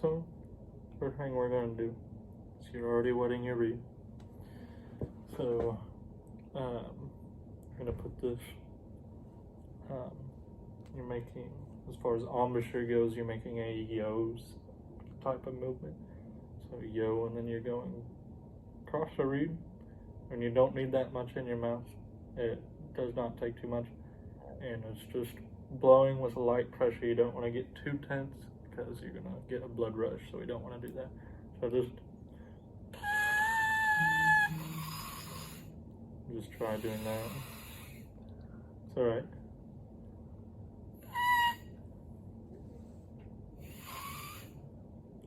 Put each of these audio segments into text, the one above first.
So, first thing we're going to do is you're already wetting your reed. So, I'm going to put this, you're making, as far as embouchure goes, you're making a yo type of movement. So yo, and then you're going across the reed, and you don't need that much in your mouth. It does not take too much, and it's just blowing with a light pressure. You don't want to get too tense because you're going to get a blood rush, so we don't want to do that. So just try doing that. It's alright.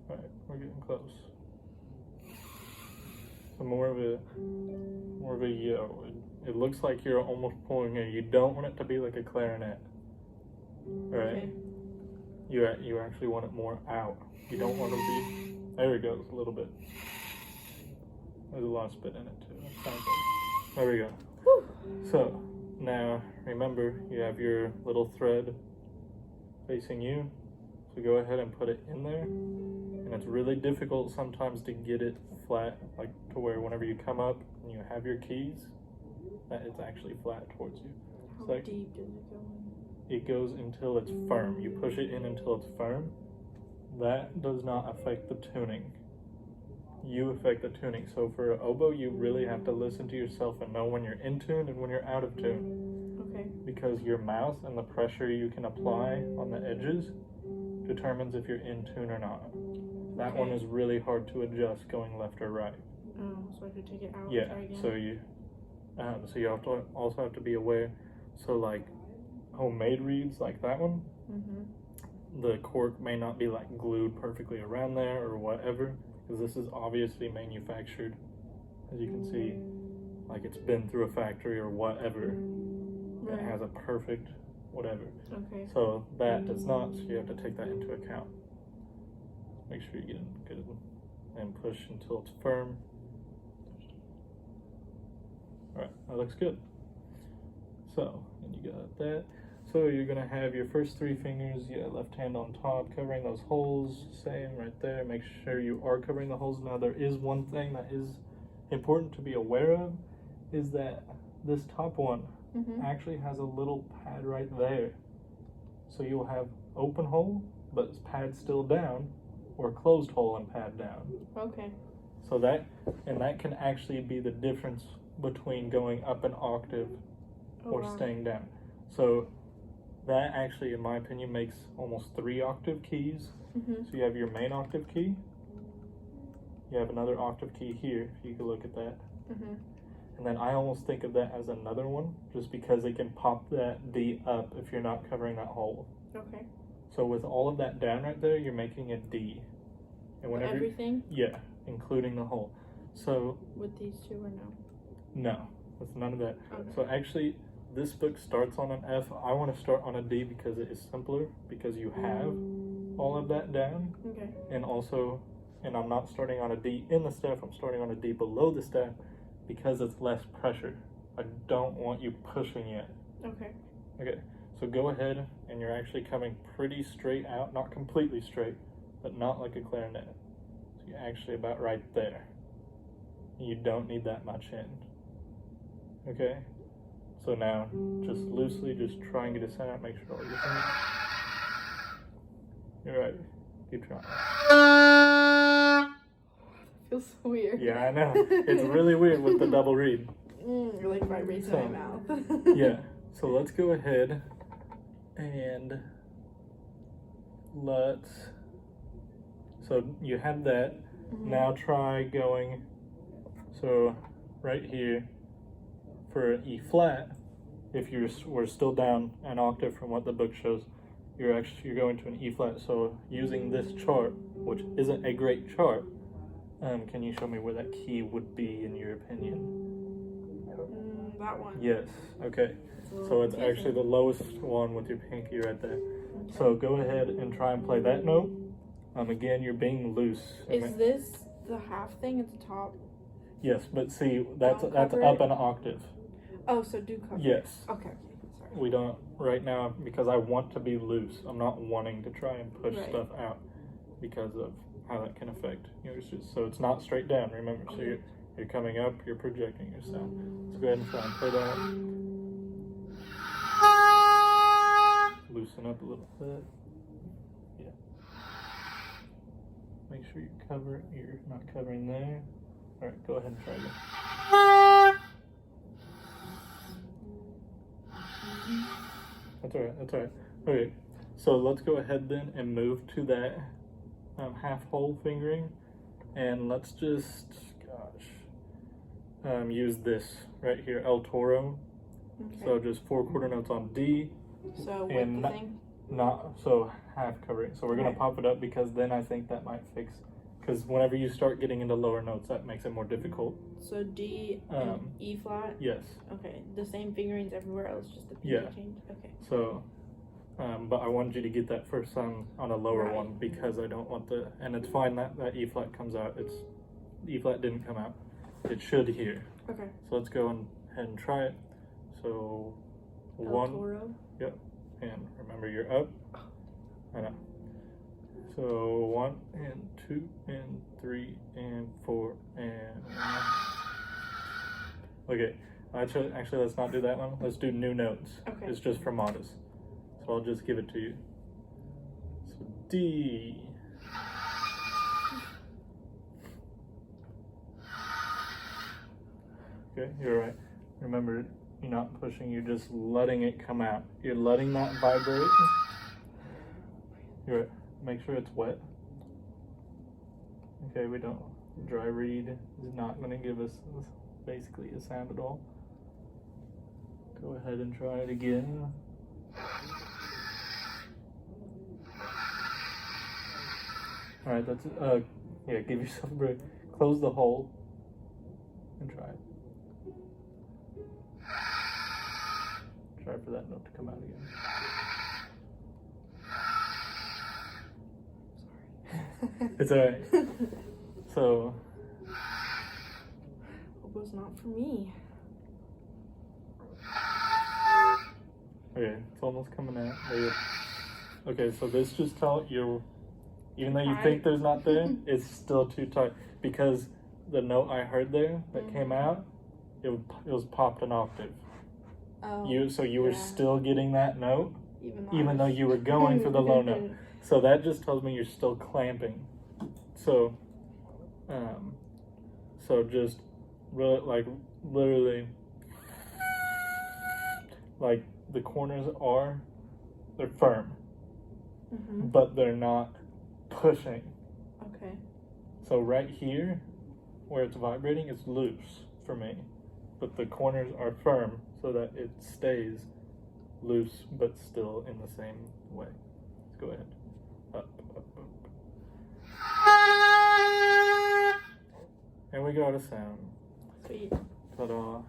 Alright, we're getting close. So more of a yo. It looks like you're almost pulling it. You don't want it to be like a clarinet. Alright? Okay. You actually want it more out. You don't want to be, there it goes, a little bit. There's a lot of spit in it too. That sounds like, there we go. Woo. So now remember, you have your little thread facing you. So go ahead and put it in there. And it's really difficult sometimes to get it flat, like to where whenever you come up and you have your keys, that it's actually flat towards you. How like, deep does it go in? It goes until it's firm. You push it in until it's firm. That does not affect the tuning. You affect the tuning. So for oboe, you really have to listen to yourself and know when you're in tune and when you're out of tune. Okay. Because your mouth and the pressure you can apply on the edges determines if you're in tune or not. That one is really hard to adjust going left or right. Oh, so I should take it out. Yeah. So you have to also have to be aware. So like homemade reeds like that one, the cork may not be like glued perfectly around there or whatever, because this is obviously manufactured, as you can see, like it's been through a factory or whatever. It has a perfect whatever. Okay. So that does not, so you have to take that into account. Make sure you get it good and push until it's firm. Alright, that looks good. So, and you got that. So you're going to have your first three fingers, left hand on top, covering those holes, same right there. Make sure you are covering the holes. Now there is one thing that is important to be aware of, is that this top one actually has a little pad right there. So you'll have open hole, but it's pad still down, or closed hole and pad down. Okay. So that can actually be the difference between going up an octave or staying down. So that actually, in my opinion, makes almost 3 octave keys. So you have your main octave key. You have another octave key here, if you could look at that. And then I almost think of that as another one, just because it can pop that D up if you're not covering that hole. Okay. So with all of that down right there, you're making a D. And whenever everything? Yeah, including the hole. So with these two or no? No, with none of that. Okay. So actually, this book starts on an F. I want to start on a D because it is simpler, because you have all of that down. Okay. And also, and I'm not starting on a D in the staff, I'm starting on a D below the staff because it's less pressure. I don't want you pushing it. Okay. Okay, so go ahead, and you're actually coming pretty straight out, not completely straight, but not like a clarinet. So you're actually about right there. You don't need that much in. Okay? So now, just loosely, just try and get a sound out, make sure all your fingers. You're right. Keep trying. Feels so weird. Yeah, I know. It's really weird with the double reed. You're like vibrating in my mouth. Yeah. So let's go ahead and so you have that. Now try going, so right here for an E flat, if we're still down an octave from what the book shows, you're going to an E flat. So using this chart, which isn't a great chart, can you show me where that key would be in your opinion? That one. Yes. Okay. So it's actually the lowest one with your pinky right there. Okay. So go ahead and try and play that note. Again, you're being loose. Is this the half thing at the top? Yes, but see, that's up an octave. Oh, so do cover. Yes. Okay. Sorry. We don't right now because I want to be loose. I'm not wanting to try and push stuff out because of how that can affect yours. So it's not straight down, remember. So you're coming up, you're projecting your sound. So go ahead and try and play that. Loosen up a little bit. Yeah. Make sure you're not covering there. Alright, go ahead and try again. That's alright. Okay, so let's go ahead then and move to that half whole fingering, and let's just, use this right here, El Toro. Okay. So just 4 quarter notes on D. So with and the thing? Not, so half covering. So we're gonna Right. pop it up because then I think that might fix, because whenever you start getting into lower notes, that makes it more difficult. So D and E flat? Yes. Okay, the same fingerings everywhere else, just the P change? Okay. So, but I wanted you to get that first on a lower Right. one because I don't want and it's fine that E flat comes out. E flat didn't come out. It should here. Okay. So let's go ahead and try it. So, El 1. Toro? Yep. And remember you're up. I know. So 1 and 2 and 3 and 4 and 1. Okay. Actually, let's not do that one. Let's do new notes. Okay. It's just for modest. So I'll just give it to you. So D. Okay, you're right. Remember, you're not pushing, you're just letting it come out. You're letting that vibrate. You're right. Make sure it's wet. Okay, we don't. Dry read is not going to give us basically a sound at all. Go ahead and try it again. Alright, that's it. Yeah, give yourself a break. Close the hole and try it. Try for that note to come out again. Sorry. It's alright. So. Oboe's not for me. Okay, it's almost coming out. Okay, so this just tells you, even though you think there's not there, it's still too tight because the note I heard there that came out, it was popped an octave. Oh, So you were still getting that note, even though you were was going for the low note. So that just tells me you're still clamping. So, so just really, literally, the corners they're firm, but they're not pushing. Okay. So right here, where it's vibrating, it's loose for me, but the corners are firm so that it stays loose but still in the same way. Let's go ahead. Up, up, up. And we got a sound. Sweet. Ta-da.